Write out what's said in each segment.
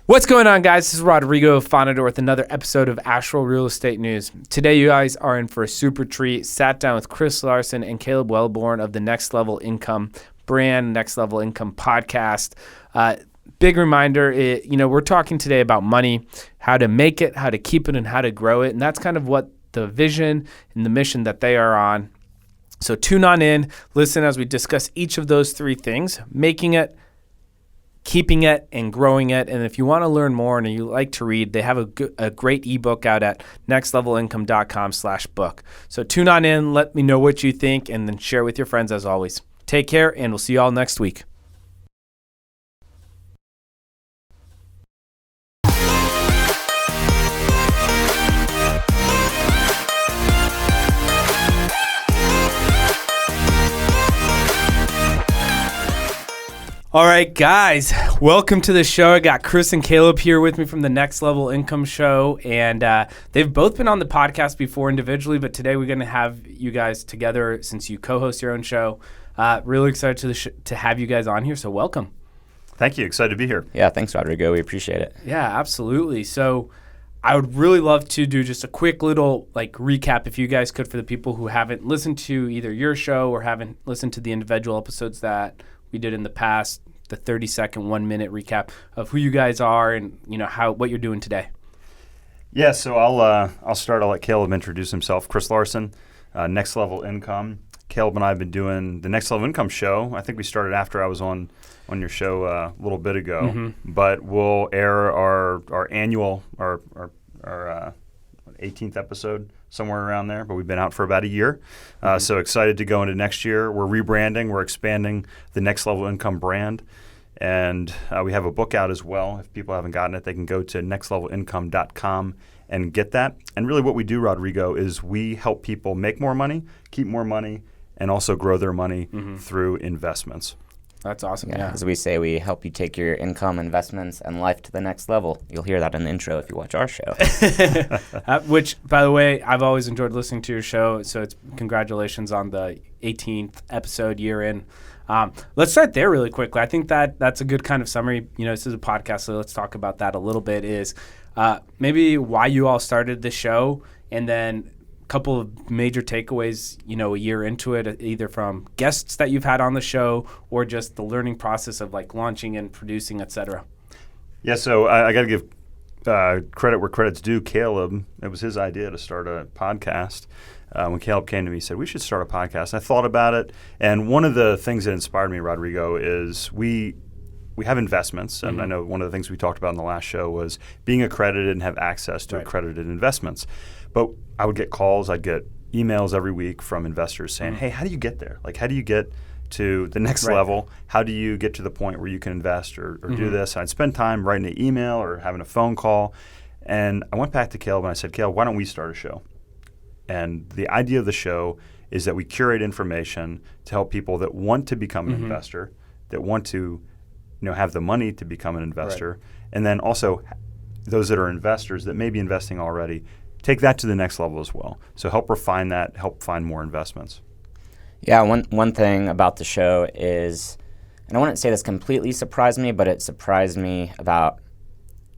What's going on, guys? This is Rodrigo Fonador with another episode of Asheville Real Estate News. Today, you guys are in for a super treat. Sat down with Chris Larsen and Caleb Welborn of the Next Level Income brand, Next Level Income podcast. Big reminder, we're talking today about money, how to make it, how to keep it, and how to grow it. And that's kind of what the vision and the mission that they are on. So tune on in, listen as we discuss each of those three things: making it, keeping it, and growing it. And if you want to learn more and you like to read, they have a great ebook out at nextlevelincome.com/book. So tune on in, let me know what you think, and then share with your friends as always. Take care, and we'll see you all next week. All right, guys, welcome to the show. I got Chris and Caleb here with me from the Next Level Income show, and they've both been on the podcast before individually, but today we're going to have you guys together since you co-host your own show. Really excited to have you guys on here, so welcome. Thank you. Excited to be here. Yeah, thanks, Rodrigo. We appreciate it. Yeah, absolutely. So I would really love to do just a quick little recap, if you guys could, for the people who haven't listened to either your show or haven't listened to the individual episodes that we did in the past, the 30-second, 1-minute recap of who you guys are and what you're doing today. Yeah, so I'll start. I'll let Caleb introduce himself. Chris Larsen, Next Level Income. Caleb and I have been doing the Next Level Income show. I think we started after I was on your show a little bit ago, but we'll air our annual our 18th episode, somewhere around there, but we've been out for about a year. So excited to go into next year. We're rebranding. We're expanding the Next Level Income brand. And we have a book out as well. If people haven't gotten it, they can go to nextlevelincome.com and get that. And really what we do, Rodrigo, is we help people make more money, keep more money, and also grow their money through investments. That's awesome. Yeah. As we say, we help you take your income, investments, and life to the next level. You'll hear that in the intro if you watch our show. Which, by the way, I've always enjoyed listening to your show. So congratulations on the 18th episode, year in. Let's start there really quickly. I think that's a good kind of summary. This is a podcast, so let's talk about that a little bit, is maybe why you all started the show, and then couple of major takeaways, a year into it, either from guests that you've had on the show or just the learning process of launching and producing, et cetera. Yeah, so I got to give credit where credit's due. Caleb, it was his idea to start a podcast. When Caleb came to me, he said, we should start a podcast. I thought about it, and one of the things that inspired me, Rodrigo, is we have investments, and I know one of the things we talked about in the last show was being accredited and have access to accredited investments. But I would get calls, I'd get emails every week from investors saying, hey, how do you get there? How do you get to the next level? How do you get to the point where you can invest or do this? And I'd spend time writing an email or having a phone call. And I went back to Caleb and I said, Caleb, why don't we start a show? And the idea of the show is that we curate information to help people that want to become an investor, that want to have the money to become an investor, and then also those that are investors that may be investing already, take that to the next level as well. So help refine that, help find more investments. Yeah, one thing about the show is, and I wouldn't say this completely surprised me, but it surprised me about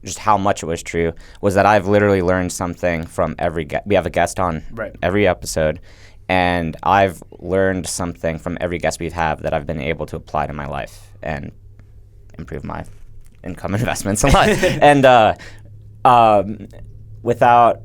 just how much it was true, was that I've literally learned something from every guest. We have a guest on every episode, and I've learned something from every guest we've had that I've been able to apply to my life and improve my income, investments, and life. And without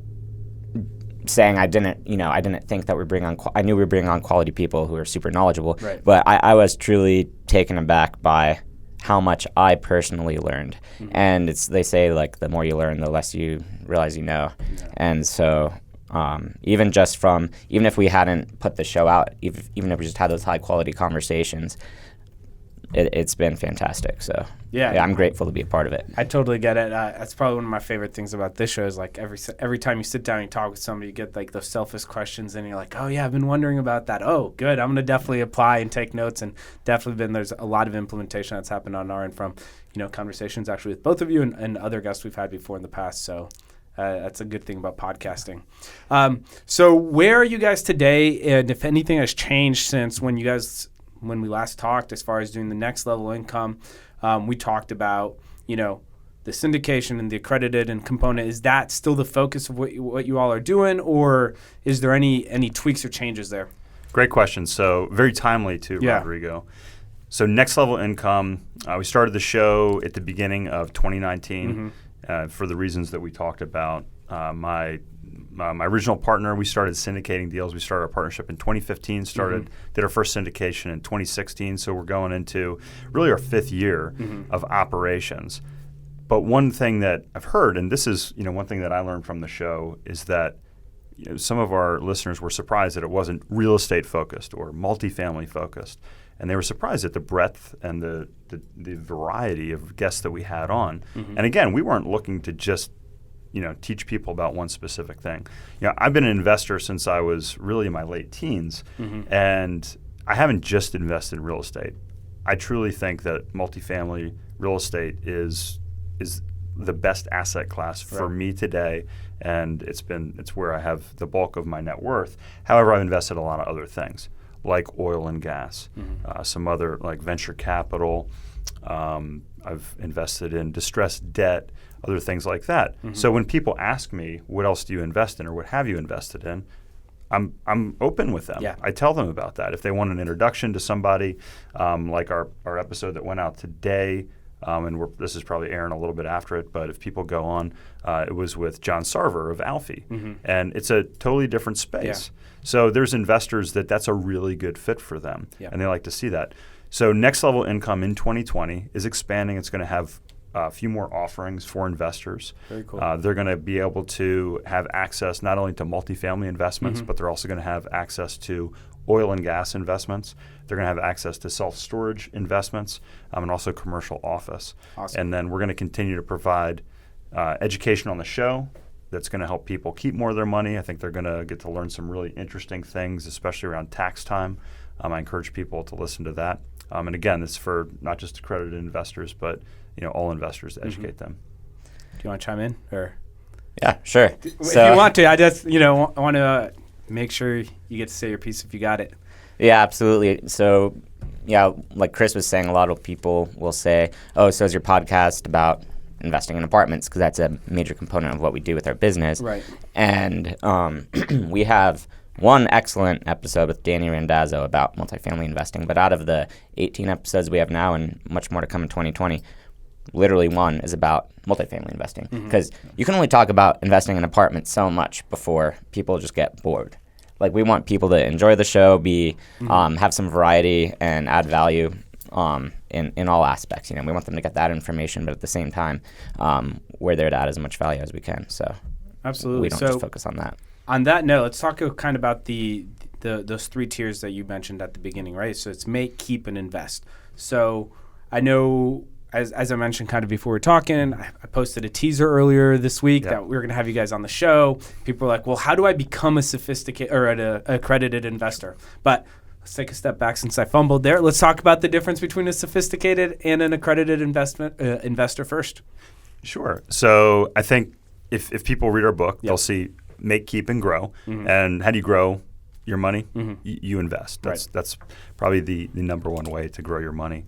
saying I didn't think that I knew we were bringing on quality people who are super knowledgeable, but I was truly taken aback by how much I personally learned. And they say the more you learn, the less you realize you know. Yeah. And so even if we hadn't put the show out, even if we just had those high quality conversations, it's been fantastic. So yeah, I'm grateful to be a part of it. I totally get it. That's probably one of my favorite things about this show is every time you sit down and talk with somebody, you get those selfish questions, and you're like, oh yeah, I've been wondering about that. Oh, good. I'm going to definitely apply and take notes, and there's a lot of implementation that's happened on our end from conversations actually with both of you and other guests we've had before in the past. So that's a good thing about podcasting. So where are you guys today, and if anything has changed since when we last talked as far as doing the Next Level Income? We talked about, the syndication and the accredited and component, is that still the focus of what you all are doing, or is there any tweaks or changes there? Great question. So very timely too, Yeah. Rodrigo. So Next Level Income, we started the show at the beginning of 2019 for the reasons that we talked about. My original partner, we started syndicating deals. We started our partnership in 2015, did our first syndication in 2016. So we're going into really our 5th year of operations. But one thing that I've heard, and this is one thing that I learned from the show, is that some of our listeners were surprised that it wasn't real estate focused or multifamily focused. And they were surprised at the breadth and the variety of guests that we had on. And again, we weren't looking to just teach people about one specific thing. I've been an investor since I was really in my late teens, and I haven't just invested in real estate. I truly think that multifamily real estate is the best asset class for me today, and it's where I have the bulk of my net worth. However, I've invested a lot of other things like oil and gas, some other like venture capital. I've invested in distressed debt, other things like that. So when people ask me, what else do you invest in or what have you invested in, I'm open with them. Yeah. I tell them about that. If they want an introduction to somebody, like our episode that went out today, and this is probably Aren a little bit after it, but if people go on, it was with John Sarver of Alfie, and it's a totally different space. Yeah. So there's investors that's a really good fit for them, and they like to see that. So Next Level Income in 2020 is expanding. It's going to have a few more offerings for investors. Very cool. They're going to be able to have access not only to multifamily investments, but they're also going to have access to oil and gas investments. They're going to have access to self-storage investments, and also commercial office. Awesome. And then we're going to continue to provide education on the show that's going to help people keep more of their money. I think they're going to get to learn some really interesting things, especially around tax time. I encourage people to listen to that. And again, this is for not just accredited investors, but all investors to educate them. Do you want to chime in, or? Yeah, sure. If you want to, I just I want to make sure you get to say your piece if you got it. Yeah, absolutely. So, yeah, like Chris was saying, a lot of people will say, "Oh, so is your podcast about investing in apartments?" Because that's a major component of what we do with our business. Right. And we have one excellent episode with Danny Randazzo about multifamily investing. But out of the 18 episodes we have now, and much more to come in 2020, literally one is about multifamily investing. Because you can only talk about investing in apartments so much before people just get bored. Like, we want people to enjoy the show, have some variety, and add value in all aspects. We want them to get that information, but at the same time, we're there to add as much value as we can. So absolutely, we don't just focus on that. On that note, let's talk kind of about those 3 tiers that you mentioned at the beginning, right? So it's make, keep, and invest. So I know, as I mentioned kind of before we were talking, I posted a teaser earlier this week that we were going to have you guys on the show. People were like, well, how do I become a sophisticated or an accredited investor? But let's take a step back since I fumbled there. Let's talk about the difference between a sophisticated and an accredited investor first. Sure. So I think if people read our book, they'll see make, keep, and grow. And how do you grow your money? You invest. That's probably the number one way to grow your money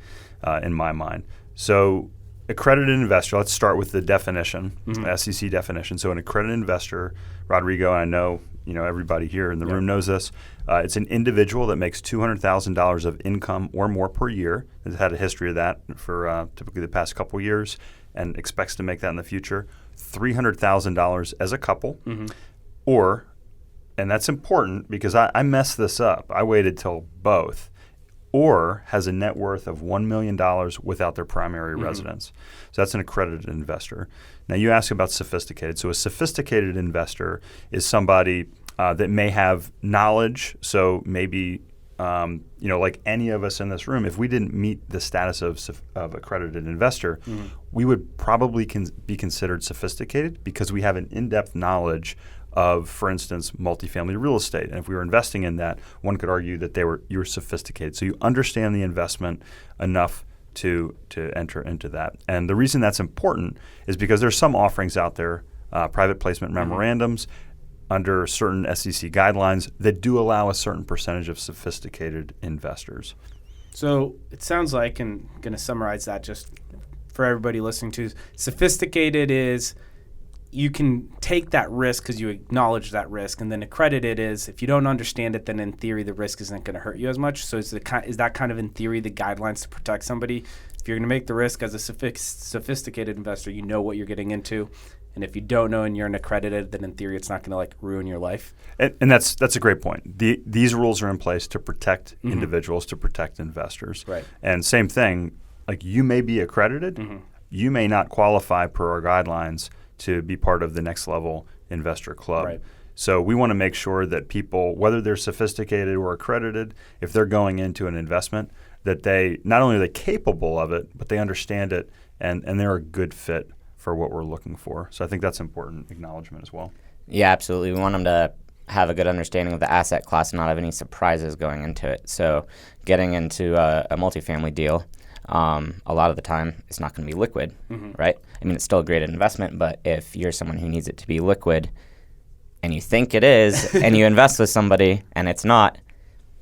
in my mind. So accredited investor, let's start with the definition, SEC definition. So an accredited investor, Rodrigo, and I know everybody here in the room knows this, it's an individual that makes $200,000 of income or more per year, has had a history of that for typically the past couple years, and expects to make that in the future, $300,000 as a couple, or, and that's important because I messed this up, I waited till both, or has a net worth of $1 million without their primary residence. So that's an accredited investor. Now you ask about sophisticated. So a sophisticated investor is somebody that may have knowledge. So maybe, like any of us in this room, if we didn't meet the status of accredited investor, we would probably be considered sophisticated because we have an in-depth knowledge of, for instance, multifamily real estate. And if we were investing in that, one could argue that you were sophisticated. So you understand the investment enough to enter into that. And the reason that's important is because there's some offerings out there, private placement memorandums, under certain SEC guidelines that do allow a certain percentage of sophisticated investors. So it sounds like, and I'm going to summarize that just for everybody listening to, sophisticated is you can take that risk because you acknowledge that risk, and then accredited is if you don't understand it, then in theory the risk isn't going to hurt you as much. So is that kind of in theory the guidelines to protect somebody? If you're going to make the risk as a sophisticated investor, you know what you're getting into. And if you don't know and you're an accredited, then in theory it's not going to like ruin your life. And that's a great point. These rules are in place to protect individuals, to protect investors. Right. And same thing, like you may be accredited, you may not qualify per our guidelines to be part of the Next Level Investor Club. Right. So we want to make sure that people, whether they're sophisticated or accredited, if they're going into an investment, that they not only are they capable of it, but they understand it and they're a good fit for what we're looking for. So I think that's important acknowledgement as well. Yeah, absolutely. We want them to have a good understanding of the asset class and not have any surprises going into it. So getting into a multifamily deal, a lot of the time it's not going to be liquid, right? I mean, it's still a great investment, but if you're someone who needs it to be liquid and you think it is and you invest with somebody and it's not,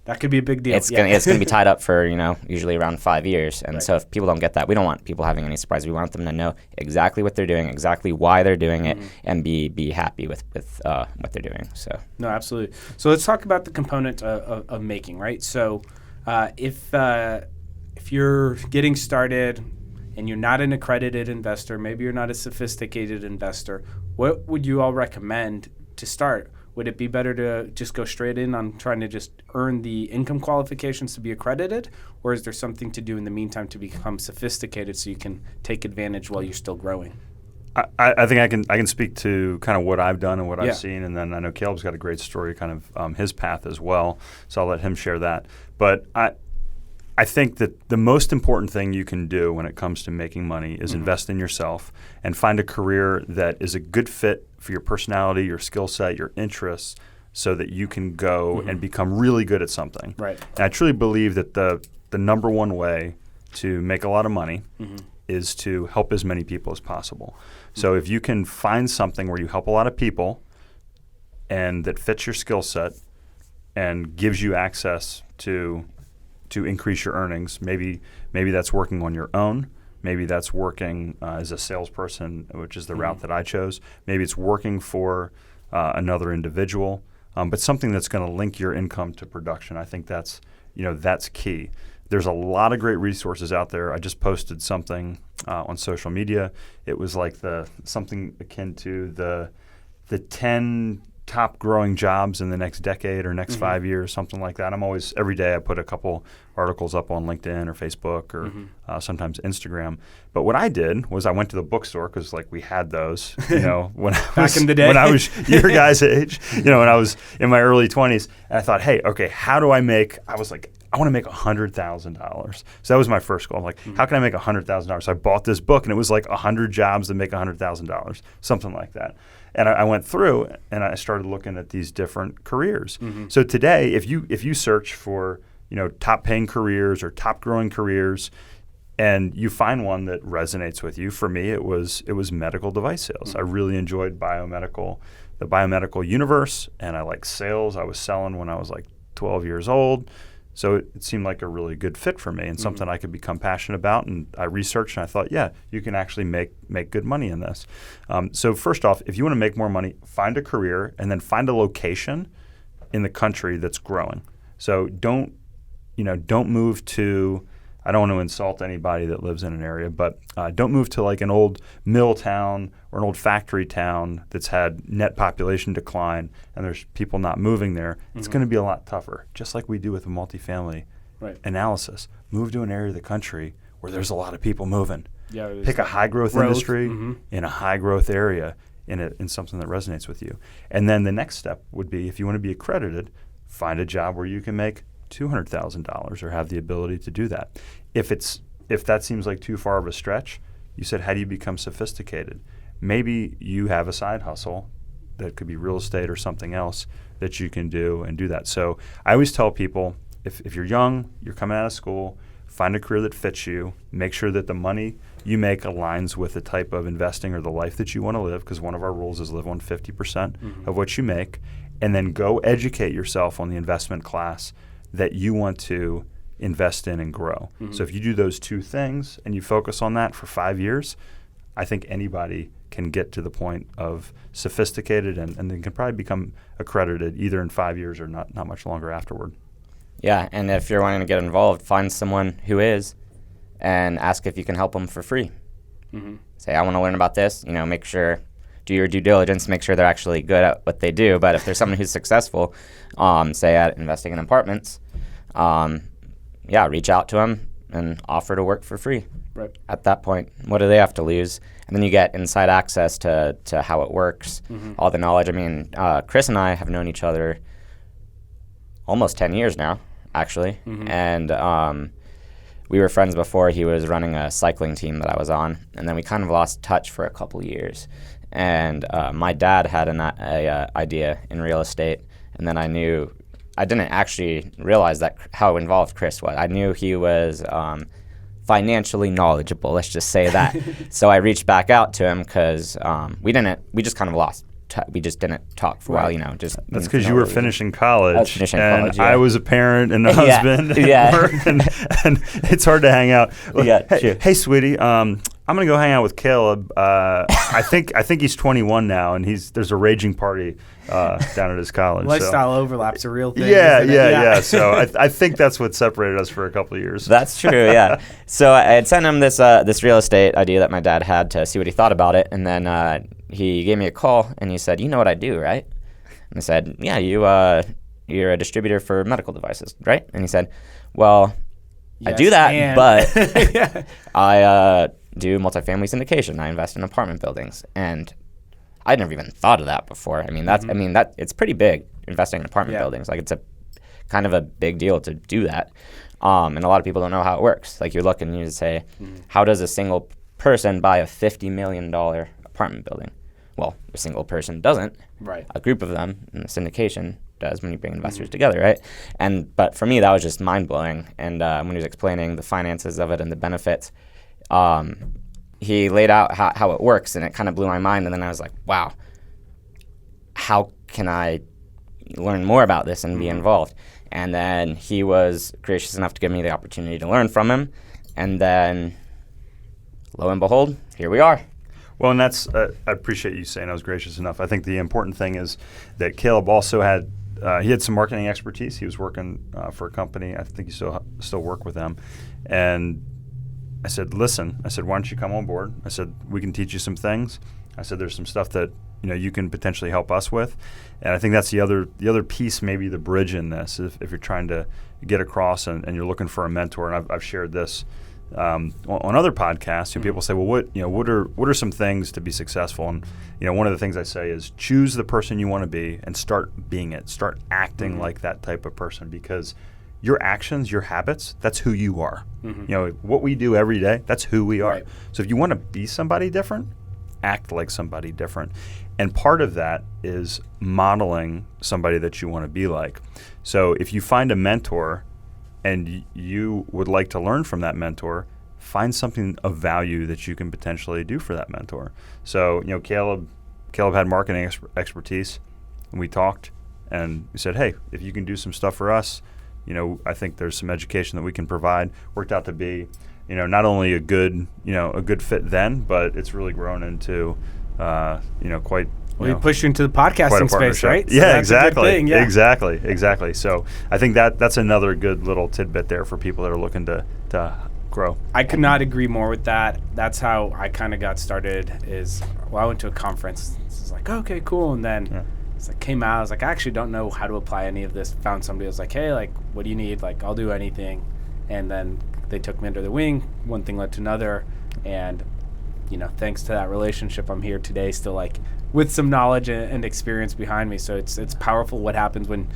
that could be a big deal. It's going to be tied up for, usually around 5 years. And so if people don't get that, we don't want people having any surprise. We want them to know exactly what they're doing, exactly why they're doing it, and be happy with what they're doing. So no, absolutely. So let's talk about the component of making, right? So if you're getting started and you're not an accredited investor, maybe you're not a sophisticated investor, what would you all recommend to start? Would it be better to just go straight in on trying to just earn the income qualifications to be accredited? Or is there something to do in the meantime to become sophisticated so you can take advantage while you're still growing? I think I can speak to kind of what I've done and what I've seen, and then I know Caleb's got a great story, kind of his path as well, so I'll let him share that. But I think that the most important thing you can do when it comes to making money is invest in yourself and find a career that is a good fit for your personality, your skill set, your interests, so that you can go and become really good at something. Right. And I truly believe that the number one way to make a lot of money is to help as many people as possible. So if you can find something where you help a lot of people and that fits your skill set and gives you access to increase your earnings, maybe that's working on your own. Maybe that's working as a salesperson, which is the route that I chose. Maybe it's working for another individual, but something that's going to link your income to production. I think that's key. There's a lot of great resources out there. I just posted something on social media. It was like something akin to the 10 top growing jobs in the next decade or next 5 years, something like that. Every day I put a couple articles up on LinkedIn or Facebook or sometimes Instagram. But what I did was I went to the bookstore because we had those, when I was, back in the day, when I was your guys' age, when I was in my early 20s. And I thought, hey, okay, how do I was like, I want to make $100,000. So that was my first goal. I'm like, how can I make $100,000? So I bought this book and it was like 100 jobs that make $100,000, something like that. And I went through and I started looking at these different careers. So today, if you search for top paying careers or top growing careers, and you find one that resonates with you, for me it was medical device sales. I really enjoyed the biomedical universe, and I like sales. I was selling when I was like 12 years old. So it seemed like a really good fit for me and something I could become passionate about. And I researched and I thought, yeah, you can actually make good money in this. So first off, if you want to make more money, find a career and then find a location in the country that's growing. So don't move to, I don't want to insult anybody that lives in an area, but don't move to like an old mill town or an old factory town that's had net population decline and there's people not moving there. It's going to be a lot tougher, just like we do with a multifamily analysis. Move to an area of the country where there's a lot of people moving. Yeah, pick a high growth industry in a high growth area in something that resonates with you. And then the next step would be, if you want to be accredited, find a job where you can make $200,000 or have the ability to do that. If that seems like too far of a stretch, you said, how do you become sophisticated? Maybe you have a side hustle that could be real estate or something else that you can do and do that. So I always tell people, if you're young, you're coming out of school, find a career that fits you, make sure that the money you make aligns with the type of investing or the life that you want to live, because one of our rules is live on 50% of what you make, and then go educate yourself on the investment class that you want to invest in, and grow. So if you do those two things and you focus on that for 5 years, I think anybody can get to the point of sophisticated and then can probably become accredited either in 5 years or not much longer afterward. Yeah, and if you're wanting to get involved, find someone who is and ask if you can help them for free. Say, I want to learn about this, make sure, do your due diligence, make sure they're actually good at what they do. But if there's someone who's successful, say at investing in apartments, reach out to them and offer to work for free. Right. At that point, what do they have to lose? And then you get inside access to how it works, all the knowledge. I mean, Chris and I have known each other almost 10 years now, actually. And we were friends before he was running a cycling team that I was on. And then we kind of lost touch for a couple years. And my dad had an idea in real estate. And then I didn't actually realize how involved Chris was. I knew he was financially knowledgeable, let's just say that. So I reached back out to him because we just kind of lost. We just didn't talk for a while, just. That's because you were finishing college. I was finishing college, I was a parent and a husband. And it's hard to hang out. Hey, sweetie, I'm gonna go hang out with Caleb. I think he's 21 now, and there's a raging party down at his college. Lifestyle overlap's a real thing. Yeah. So I think that's what separated us for a couple of years. That's true. Yeah. So I had sent him this real estate idea that my dad had to see what he thought about it, and then he gave me a call and he said, "You know what I do, right?" And I said, "Yeah, you're a distributor for medical devices, right?" And he said, "Well, yes, I do that, but I do multifamily syndication. I invest in apartment buildings." And I'd never even thought of that before. I mean, it's pretty big, investing in apartment buildings. Like, it's a kind of a big deal to do that. And a lot of people don't know how it works. Like, you look and you say, how does a single person buy a $50 million apartment building? Well, a single person doesn't. Right. A group of them in the syndication does when you bring investors together, right? But for me, that was just mind-blowing. And when he was explaining the finances of it and the benefits, he laid out how it works, and it kind of blew my mind. And then I was like, wow, how can I learn more about this and be involved? And then he was gracious enough to give me the opportunity to learn from him. And then, lo and behold, here we are. Well, and that's I appreciate you saying I was gracious enough. I think the important thing is that Caleb also had some marketing expertise. He was working for a company. I think you still work with them. And I said, listen, why don't you come on board? I said, we can teach you some things. I said, there's some stuff that you can potentially help us with. And I think that's the other piece, maybe the bridge in this, if you're trying to get across and you're looking for a mentor. And I've shared this on other podcasts. People say, well, what are some things to be successful? And one of the things I say is choose the person you want to be and start being it. Start acting like that type of person, because your actions, your habits, that's who you are. What we do every day, that's who we are. Right. So if you want to be somebody different, act like somebody different. And part of that is modeling somebody that you want to be like. So if you find a mentor and you would like to learn from that mentor, find something of value that you can potentially do for that mentor. So, Caleb had marketing expertise, and we talked, and we said, hey, if you can do some stuff for us, I think there's some education that we can provide. Worked out to be, not only a good fit then, but it's really grown into, quite. We pushed you into the podcasting space, right? So yeah, exactly. Exactly. So I think that's another good little tidbit there for people that are looking to grow. I could not agree more with that. That's how I kind of got started. I went to a conference. It was like, okay, cool, and then it's like came out. I was like, I actually don't know how to apply any of this. Found somebody who was like, hey, like, what do you need? Like, I'll do anything. And then they took me under the wing. One thing led to another, and thanks to that relationship, I'm here today, still like with some knowledge and experience behind me. So it's powerful what happens when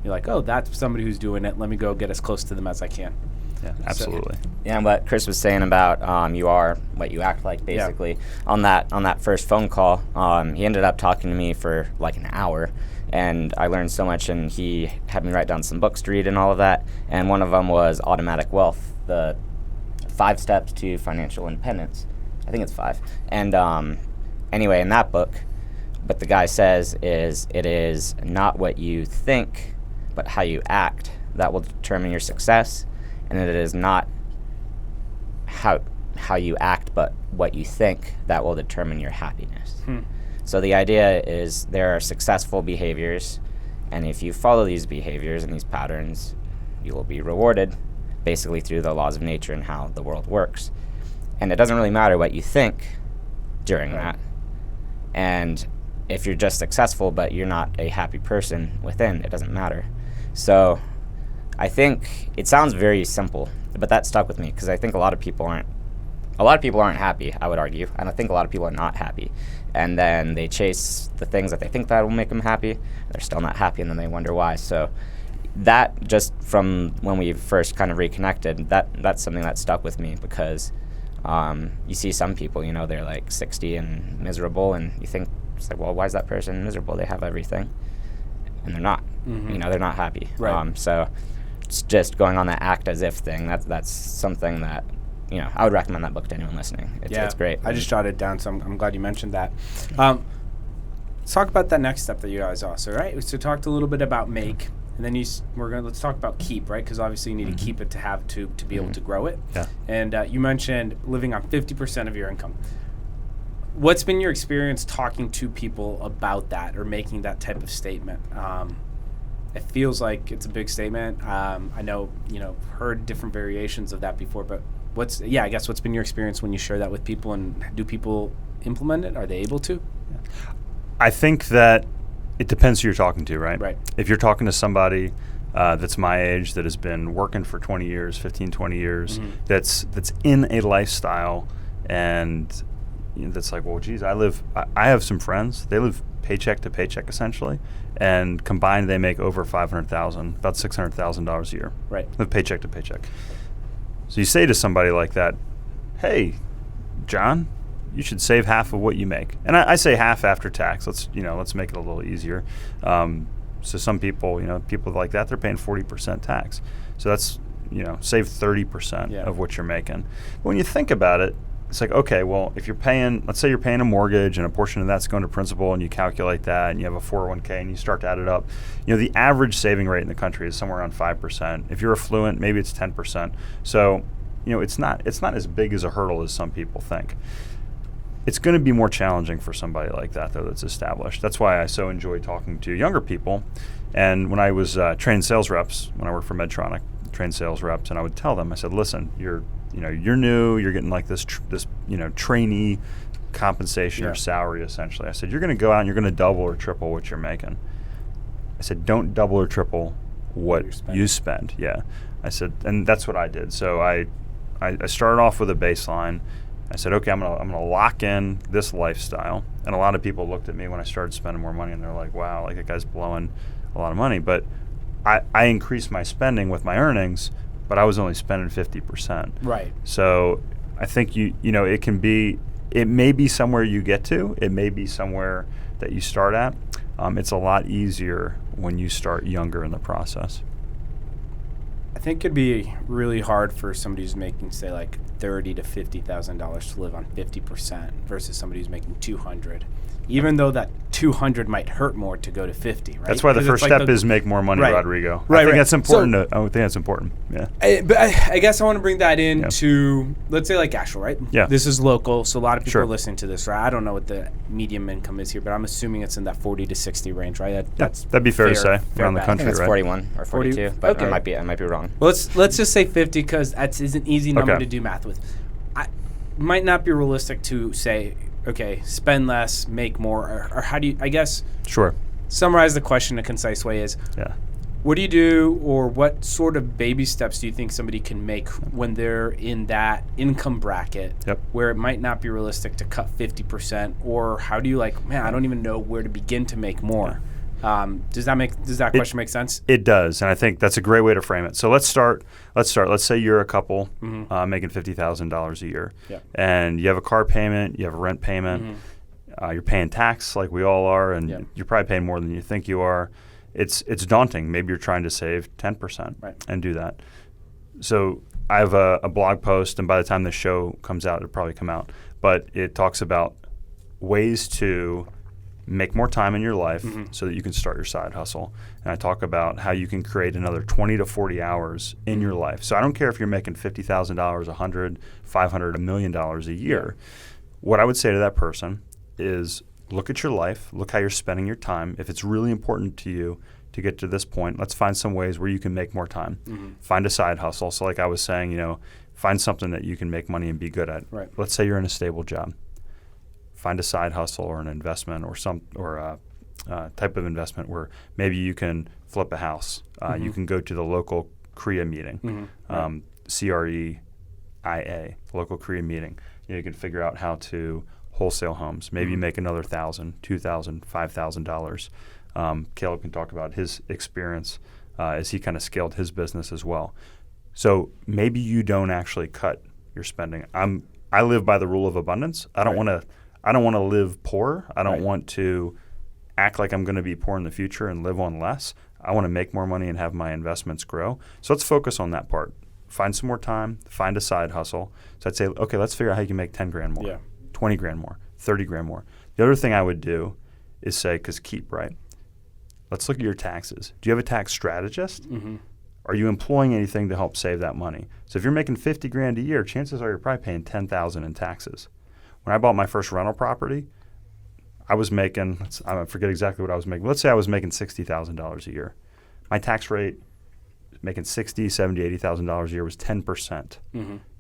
you're like, oh, that's somebody who's doing it. Let me go get as close to them as I can. Yeah, absolutely. And what Chris was saying about you are what you act like, basically. On that first phone call, he ended up talking to me for like an hour, and I learned so much. And he had me write down some books to read and all of that. And one of them was Automatic Wealth, the 5 Steps to Financial Independence. I think it's 5. And anyway, in that book, what the guy says is, it is not what you think, but how you act that will determine your success. and it is not how you act, but what you think that will determine your happiness. So the idea is there are successful behaviors, and if you follow these behaviors and these patterns, you will be rewarded basically through the laws of nature and how the world works. And it doesn't really matter what you think during that. And if you're just successful but you're not a happy person within, it doesn't matter. So I think it sounds very simple, but that stuck with me because I think a lot of people aren't happy, I would argue, and I think a lot of people are not happy. And then they chase the things that they think that will make them happy. They're still not happy, and then they wonder why. So that, just from when we first kind of reconnected, that's something that stuck with me because you see some people, they're like 60 and miserable, and you think, it's like, well, why is that person miserable? They have everything, and they're not. They're not happy. Right. So it's just going on that act as if thing. That's something that, I would recommend that book to anyone listening. It's great. I just jotted it down, so I'm glad you mentioned that. Let's talk about that next step that you guys also, right? So talked a little bit about make, and then let's talk about keep, right? Because obviously you need to keep it to be able to grow it. Yeah. And you mentioned living on 50% of your income. What's been your experience talking to people about that or making that type of statement? It feels like it's a big statement. I know, heard different variations of that before, but what's been your experience when you share that with people, and do people implement it? Are they able to? I think that it depends who you're talking to, right? Right. If you're talking to somebody that's my age that has been working for 20 years, 15, 20 years, that's in a lifestyle and that's like, well, geez, I have some friends, they live paycheck to paycheck essentially, and combined they make over $500,000, about $600,000 a year. Right. Live paycheck to paycheck. So you say to somebody like that, hey, John, you should save half of what you make. And I say half after tax. Let's make it a little easier. So some people, people like that, they're paying 40% tax. So that's, save 30% of what you're making. But when you think about it, it's like, okay, well, if let's say you're paying a mortgage and a portion of that's going to principal, and you calculate that and you have a 401k and you start to add it up, the average saving rate in the country is somewhere around 5%. If you're affluent, maybe it's 10%. So, it's not as big as a hurdle as some people think. It's going to be more challenging for somebody like that, though, that's established. That's why I so enjoy talking to younger people. And when I was trained sales reps, when I worked for Medtronic, trained sales reps, and I would tell them, I said, listen, you're new, you're getting like this trainee compensation or salary essentially. I said, you're going to go out and you're going to double or triple what you're making. I said, don't double or triple what you spend. Yeah. I said, and that's what I did. So I started off with a baseline. I said, okay, I'm gonna lock in this lifestyle. And a lot of people looked at me when I started spending more money, and they're like, wow, like that guy's blowing a lot of money. But I increased my spending with my earnings, but I was only spending 50%. Right. So I think it may be somewhere you get to, it may be somewhere that you start at. It's a lot easier when you start younger in the process. I think it'd be really hard for somebody who's making, say, like $30,000 to $50,000 to live on 50% versus somebody who's making $200,000. Even though that $200,000 might hurt more to go to 50, right? That's why the first step is make more money, Rodrigo. I think that's important. I think that's important. Yeah. But I guess I want to bring that into, let's say, like Asheville, right? Yeah. This is local, so a lot of people are listening to this, right? I don't know what the medium income is here, but I'm assuming it's in that 40 to 60 range, right? That'd be fair to say around the country, I think it's right? 41 or 42, but I might be wrong. Well, let's just say 50 because that's an easy number to do math with. Might not be realistic to say, okay, spend less, make more, or how do you, I guess, summarize the question in a concise way is, what do you do, or what sort of baby steps do you think somebody can make when they're in that income bracket where it might not be realistic to cut 50%, or how do you I don't even know where to begin to make more. Does that question make sense? It does, and I think that's a great way to frame it. So let's start. Let's say you're a couple making $50,000 a year, and you have a car payment, you have a rent payment, you're paying tax like we all are, and you're probably paying more than you think you are. It's daunting. Maybe you're trying to save 10% and do that. So I have a blog post, and by the time this show comes out, it'll probably come out, but it talks about ways to make more time in your life so that you can start your side hustle. And I talk about how you can create another 20 to 40 hours in your life. So I don't care if you're making $50,000, $100,000, $500,000, $1 million a year. What I would say to that person is look at your life, look how you're spending your time. If it's really important to you to get to this point, let's find some ways where you can make more time. Find a side hustle. So like I was saying, find something that you can make money and be good at. Right. Let's say you're in a stable job. Find a side hustle or an investment or a type of investment where maybe you can flip a house. You can go to the local CREA meeting, CREIA, local CREA meeting. You can figure out how to wholesale homes. Maybe you make another $1,000, $2,000, $5,000. Caleb can talk about his experience as he kind of scaled his business as well. So maybe you don't actually cut your spending. I live by the rule of abundance. I don't want to live poor. I don't want to act like I'm going to be poor in the future and live on less. I want to make more money and have my investments grow. So let's focus on that part. Find some more time, find a side hustle. So I'd say, okay, let's figure out how you can make 10 grand more, 20 grand more, 30 grand more. The other thing I would do is say, because right? Let's look at your taxes. Do you have a tax strategist? Are you employing anything to help save that money? So if you're making 50 grand a year, chances are you're probably paying 10,000 in taxes. When I bought my first rental property, I was making, I forget exactly what I was making. Let's say I was making $60,000 a year. My tax rate, making $60,000, $70,000, $80,000 a year was 10%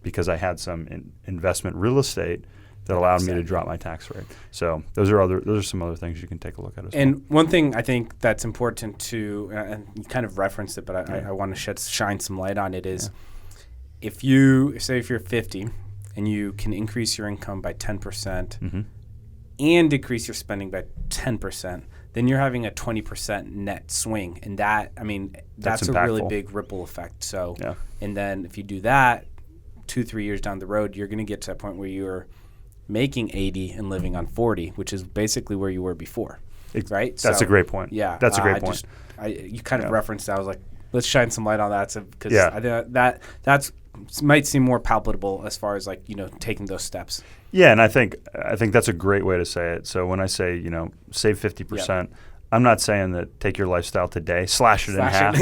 because I had some investment real estate that allowed me to drop my tax rate. So those are some other things you can take a look at as well. And one thing I think that's important to, and you kind of referenced it, but I want to shine some light on it is if you're 50 and you can increase your income by 10% and decrease your spending by 10%, then you're having a 20% net swing. And that's a really big ripple effect. So, and then if you do that 2-3 years down the road, you're going to get to that point where you're making 80 and living on 40, which is basically where you were before, right? That's a great point. Yeah. That's a great point. You kind of referenced that. I was like, let's shine some light on that because I think that's might seem more palpable as far as taking those steps. Yeah, and I think that's a great way to say it. So when I say, save 50%, I'm not saying that take your lifestyle today, slash it in half.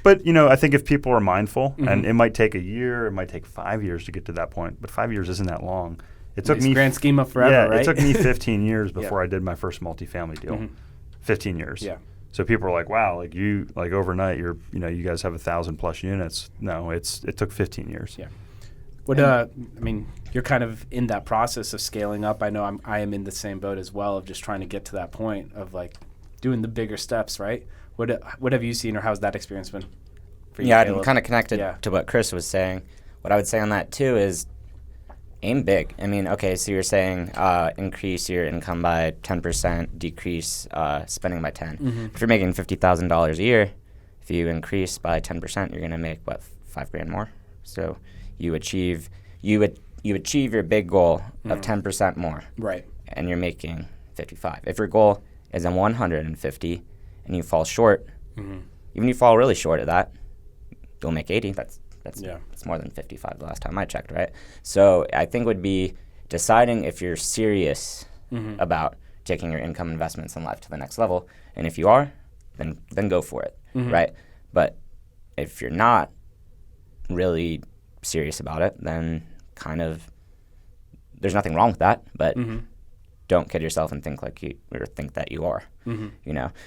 But, I think if people are mindful, and it might take a year, it might take 5 years to get to that point, but 5 years isn't that long. It took me grand scheme of forever, right? It took me 15 years before I did my first multifamily deal. 15 years. Yeah. So people are like, wow, overnight, you guys have 1,000+ units. No, it took 15 years. Yeah. You're kind of in that process of scaling up. I know I am in the same boat as well of just trying to get to that point of doing the bigger steps, right? What have you seen, or how's that experience been for you? Yeah, I'm kind of connected to what Chris was saying. What I would say on that too is aim big. So you're saying increase your income by 10%, decrease spending by 10. If you're making $50,000 a year, if you increase by 10%, you're going to make $5 grand more. So you achieve your big goal of 10% more, right? And you're making 55. If your goal is in 150 and you fall short, even if you fall really short of that, you'll make 80. That's more than 55 the last time I checked, right? So I think would be deciding if you're serious about taking your income investments in life to the next level, and if you are, then go for it, right? But if you're not really serious about it, then kind of there's nothing wrong with that, but don't kid yourself and think that you are,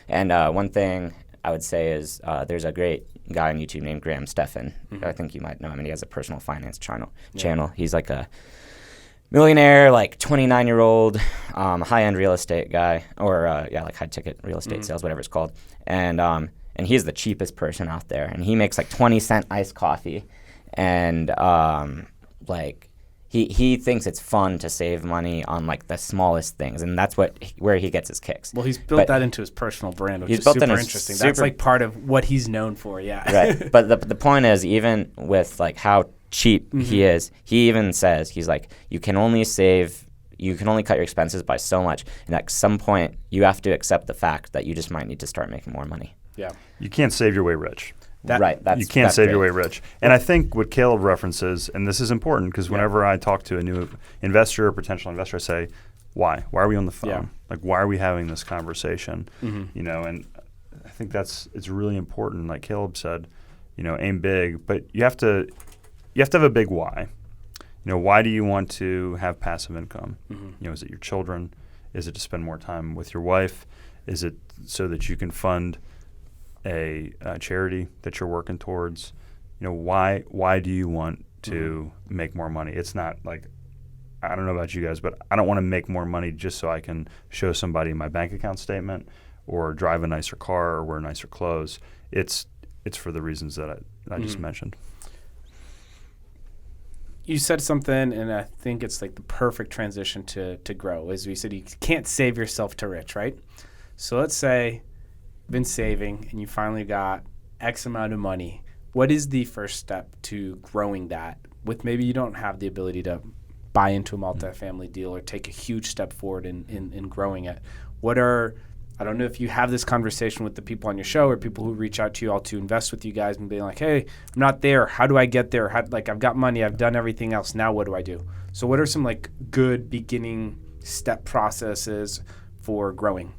And one thing I would say is there's a great guy on YouTube named Graham Stephan. I think you might know him, and he has a personal finance channel. He's like a millionaire, 29-year-old, high-end real estate guy, or high-ticket real estate sales, whatever it's called. And he's the cheapest person out there, and he makes 20-cent iced coffee, and he thinks it's fun to save money on the smallest things, and that's where he gets his kicks. Well, he's built that into his personal brand, which is super interesting. That's part of what he's known for, Right, but the point is, even with how cheap he is, he even says, he's you can only cut your expenses by so much, and at some point you have to accept the fact that you just might need to start making more money. Yeah, you can't save your way rich. You can't save your way rich. And I think what Caleb references, and this is important because whenever I talk to a new investor or potential investor, I say, Why? Why are we on the phone? Yeah. Like, why are we having this conversation? Mm-hmm. You know, and I think it's really important. Like Caleb said, you know, aim big, but you have to have a big why. You know, why do you want to have passive income? Mm-hmm. You know, is it your children? Is it to spend more time with your wife? Is it so that you can fund a charity that you're working towards? You know, why do you want to make more money? It's not like, I don't know about you guys, but I don't want to make more money just so I can show somebody my bank account statement or drive a nicer car or wear nicer clothes. It's for the reasons that I just mentioned. You said something, and I think it's like the perfect transition to grow. As we said, you can't save yourself to rich, right? So let's say you've been saving and you finally got X amount of money. What is the first step to growing that? With maybe you don't have the ability to buy into a multifamily deal or take a huge step forward in growing it. I don't know if you have this conversation with the people on your show or people who reach out to you all to invest with you guys and being like, hey, I'm not there. How do I get there? I've got money. I've done everything else. Now what do I do? So what are some like good beginning step processes for growing?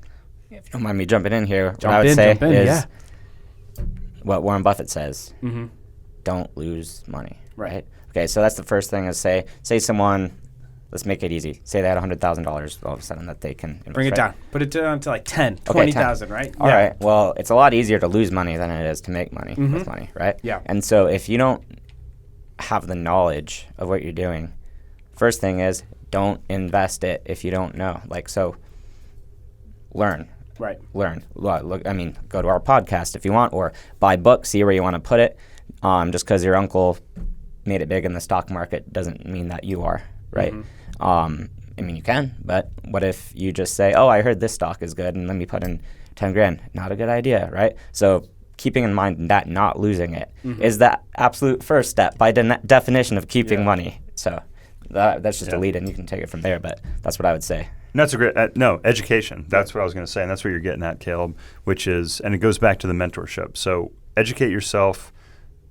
If you don't mind me jumping in here, what I would say is what Warren Buffett says. Mm-hmm. Don't lose money. Right. Okay, so that's the first thing is say someone, let's make it easy. Say they had $100,000 all of a sudden that they can invest. Bring it down. Put it down to like 10, 20,000, right? All right. Well, it's a lot easier to lose money than it is to make money with money, right? Yeah. And so if you don't have the knowledge of what you're doing, first thing is don't invest it if you don't know. Like, so learn. Right. Learn. Look, I mean, go to our podcast if you want, or buy books, see where you want to put it. Just because your uncle made it big in the stock market doesn't mean that you are, right? I mean, you can, but what if you just say, oh, I heard this stock is good and let me put in 10 grand? Not a good idea, right? So keeping in mind that not losing it is the absolute first step by definition of keeping money. So that's just a lead in. You can take it from there, but that's what I would say. And that's a great, education. That's what I was going to say, and that's what you're getting at, Caleb, which is, and it goes back to the mentorship. So educate yourself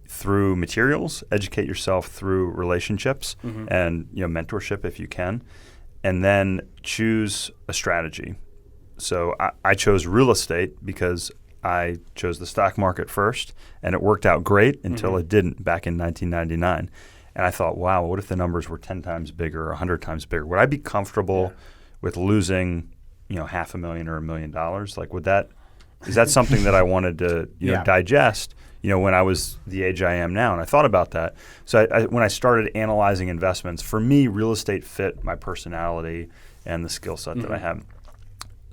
through materials, educate yourself through relationships and, you know, mentorship if you can, and then choose a strategy. So I chose real estate because I chose the stock market first, and it worked out great until it didn't back in 1999. And I thought, wow, what if the numbers were 10 times bigger or 100 times bigger? Would I be comfortable with losing, you know, $500,000 or $1 million? Like, is that something that I wanted to, you know, digest, you know, when I was the age I am now? And I thought about that. So when I started analyzing investments, for me, real estate fit my personality and the skill set that I have.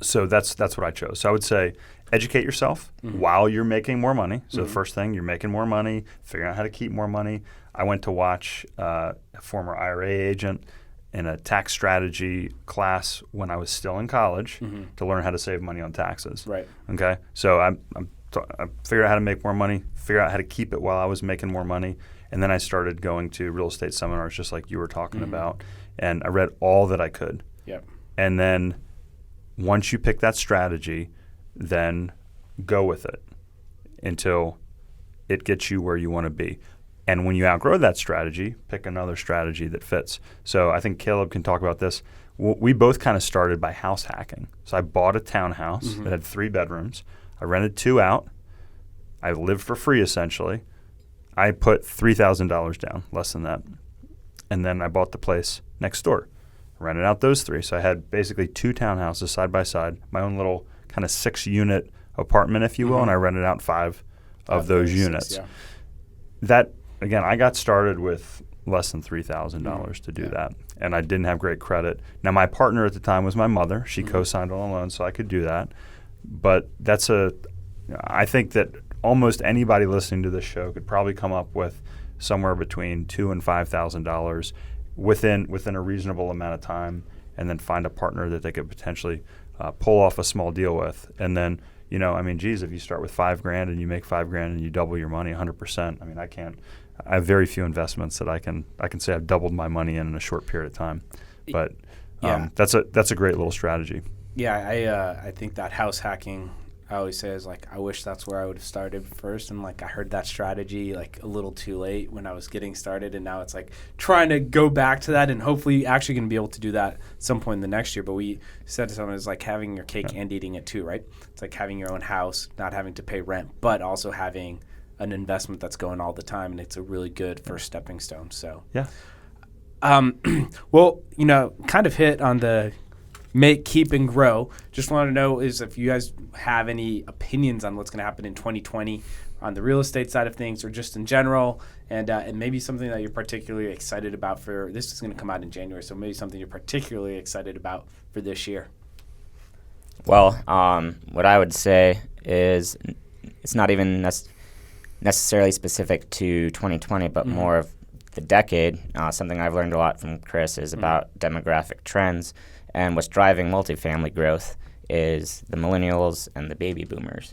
So that's what I chose. So I would say educate yourself while you're making more money. So the first thing, you're making more money, figuring out how to keep more money. I went to watch a former IRA agent in a tax strategy class when I was still in college to learn how to save money on taxes. Right. Okay. So I figured out how to make more money, figure out how to keep it while I was making more money. And then I started going to real estate seminars just like you were talking about. And I read all that I could. Yep. And then once you pick that strategy, then go with it until it gets you where you want to be. And when you outgrow that strategy, pick another strategy that fits. So I think Caleb can talk about this. We both kind of started by house hacking. So I bought a townhouse that had 3 bedrooms. I rented 2 out. I lived for free, essentially. I put $3,000 down, less than that. And then I bought the place next door. Rented out those 3. So I had basically 2 townhouses side by side, my own little kind of 6-unit apartment, if you will, and I rented out 5 of those units. That, again, I got started with less than $3,000 to do that, and I didn't have great credit. Now, my partner at the time was my mother. She co-signed on a loan, so I could do that. But I think that almost anybody listening to this show could probably come up with somewhere between $2,000 and $5,000 within a reasonable amount of time, and then find a partner that they could potentially pull off a small deal with. And then, you know, I mean, geez, if you start with $5,000 and you make $5,000 and you double your money 100%, I mean, I have very few investments that I can say I've doubled my money in a short period of time. But that's a great little strategy. Yeah, I think that house hacking I always say is like, I wish that's where I would have started first. And like, I heard that strategy like a little too late when I was getting started. And now it's like trying to go back to that and hopefully actually going to be able to do that at some point in the next year. But we said to someone, it's like having your cake and eating it too, right? It's like having your own house, not having to pay rent, but also having an investment that's going all the time. And it's a really good first stepping stone. So, yeah. Well, kind of hit on the make, keep, and grow. Just want to know is if you guys have any opinions on what's going to happen in 2020 on the real estate side of things or just in general, and maybe something that you're particularly excited about for, this is going to come out in January, so maybe something you're particularly excited about for this year. Well, what I would say is it's not even necessarily specific to 2020, but more of the decade. Something I've learned a lot from Chris is about demographic trends. And what's driving multifamily growth is the millennials and the baby boomers.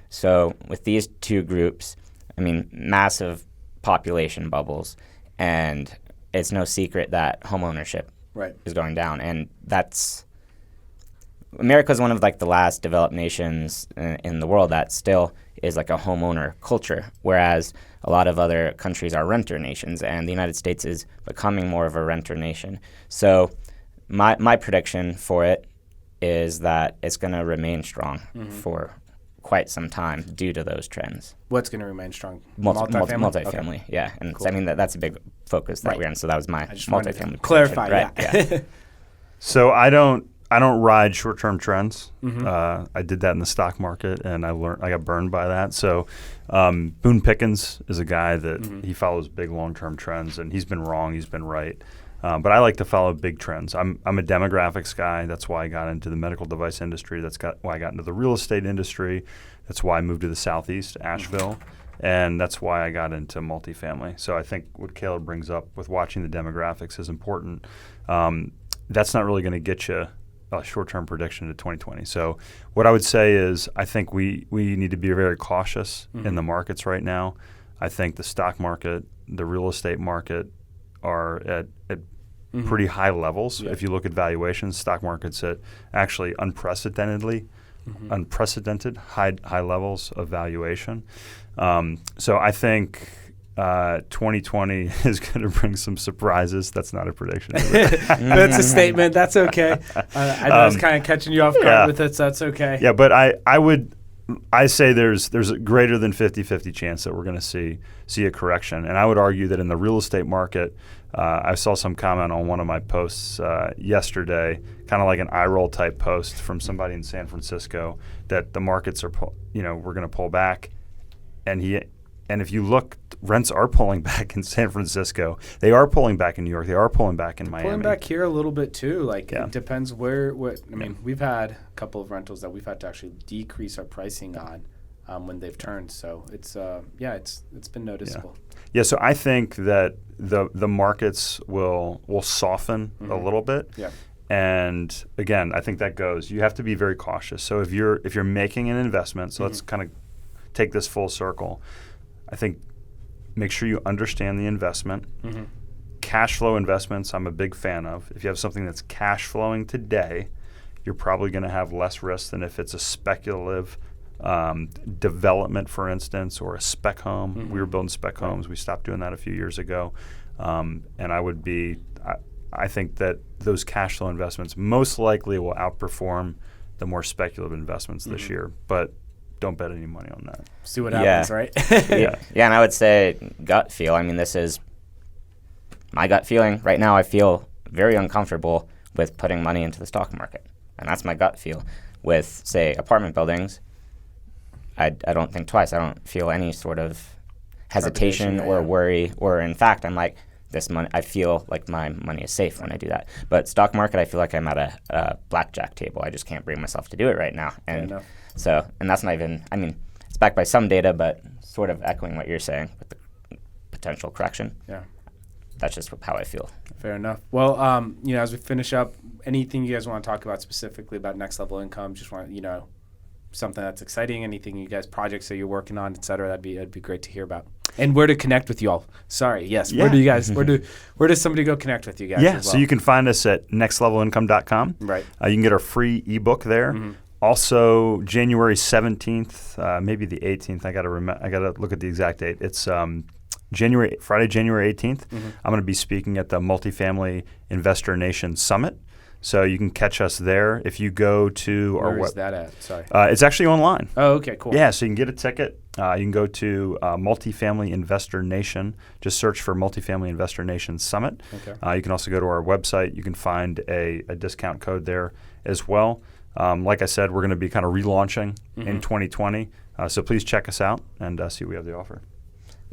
So with these two groups, I mean, massive population bubbles, and it's no secret that home ownership is going down. And America is one of like the last developed nations in the world that still is like a homeowner culture, whereas a lot of other countries are renter nations, and the United States is becoming more of a renter nation. So my prediction for it is that it's going to remain strong for quite some time due to those trends. What's going to remain strong? Multifamily, okay. Yeah. And cool. I mean, that's a big focus that we're in, so that was my multifamily. Clarify, right? Yeah. So I don't ride short-term trends. I did that in the stock market, and I got burned by that. So Boone Pickens is a guy that he follows big long-term trends, and he's been wrong, he's been right. But I like to follow big trends. I'm a demographics guy. That's why I got into the medical device industry. Why I got into the real estate industry. That's why I moved to the Southeast, Asheville. And that's why I got into multifamily. So I think what Caleb brings up with watching the demographics is important. That's not really going to get you a short-term prediction to 2020. So what I would say is I think we need to be very cautious in the markets right now. I think the stock market, the real estate market are at pretty high levels. If you look at valuations, stock market's at actually unprecedented high levels of valuation. So I think 2020 is going to bring some surprises. That's not a prediction. That's a statement. That's okay. I know I was kind of catching you off guard with it, so that's okay. Yeah, but I say there's a greater than 50-50 chance that we're going to see a correction. And I would argue that in the real estate market, I saw some comment on one of my posts yesterday, kind of like an eye roll type post from somebody in San Francisco, that the markets are, we're going to pull back. And if you look, rents are pulling back in San Francisco. They are pulling back in New York. They are pulling back in Miami. Pulling back here a little bit too. It depends we've had a couple of rentals that we've had to actually decrease our pricing on when they've turned. So it's been noticeable. Yeah, so I think that the markets will soften a little bit. Yeah. And again, I think that goes. You have to be very cautious. So if you're making an investment, so let's kind of take this full circle. I think make sure you understand the investment. Cash flow investments, I'm a big fan of. If you have something that's cash flowing today, you're probably going to have less risk than if it's a speculative development, for instance, or a spec home. We were building spec homes. We stopped doing that a few years ago. And I think that those cash flow investments most likely will outperform the more speculative investments this year. But don't bet any money on that. See what happens, right? Yeah, and I would say gut feel. I mean, this is my gut feeling. Right now, I feel very uncomfortable with putting money into the stock market. And that's my gut feel. With, say, apartment buildings, I don't think twice. I don't feel any sort of hesitation or worry. Or, in fact, I'm like, this money, I feel like my money is safe when I do that. But stock market, I feel like I'm at a blackjack table. I just can't bring myself to do it right now. And so, and that's not even, I mean, it's backed by some data, but sort of echoing what you're saying with the potential correction. Yeah. That's just how I feel. Fair enough. Well, as we finish up, anything you guys want to talk about specifically about next level income, just want, something that's exciting, anything you guys, projects that you're working on, et cetera, that'd be great to hear about. And where to connect with you all. Sorry, yes. Yeah. Where do you guys, where does somebody go connect with you guys? Yeah, so you can find us at nextlevelincome.com. Right. You can get our free ebook there. Also, January 17th, maybe the 18th. I gotta look at the exact date. It's Friday, January 18th. I'm going to be speaking at the Multifamily Investor Nation Summit. So you can catch us there if you go to our website. Where is that at? Sorry. It's actually online. Oh, okay, cool. Yeah, so you can get a ticket. You can go to Multifamily Investor Nation. Just search for Multifamily Investor Nation Summit. Okay. You can also go to our website. You can find a discount code there as well. Like I said, we're going to be kind of relaunching in 2020. So please check us out and see what we have to offer.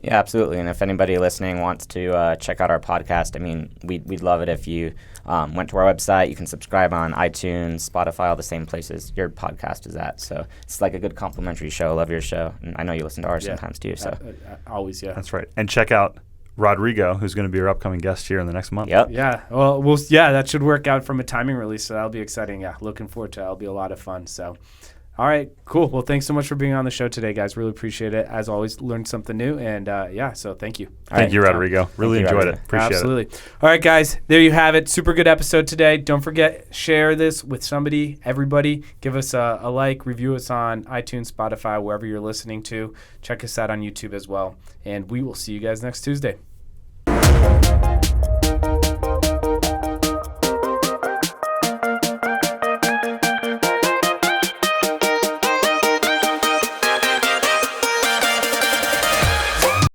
Yeah, absolutely. And if anybody listening wants to check out our podcast, I mean, we'd love it if you went to our website. You can subscribe on iTunes, Spotify, all the same places your podcast is at. So it's like a good complimentary show. I love your show. And I know you listen to ours sometimes too. So always, yeah. That's right. And check out Rodrigo, who's going to be our upcoming guest here in the next month. Yep. Yeah. Well, that should work out from a timing release. So that'll be exciting. Yeah. Looking forward to it. It'll be a lot of fun. So. All right, cool. Well, thanks so much for being on the show today, guys. Really appreciate it. As always, learned something new. And so thank you. Thank you, Rodrigo. Really enjoyed it. Appreciate it. Absolutely. All right, guys, there you have it. Super good episode today. Don't forget, share this with somebody, everybody. Give us a like, review us on iTunes, Spotify, wherever you're listening to. Check us out on YouTube as well. And we will see you guys next Tuesday.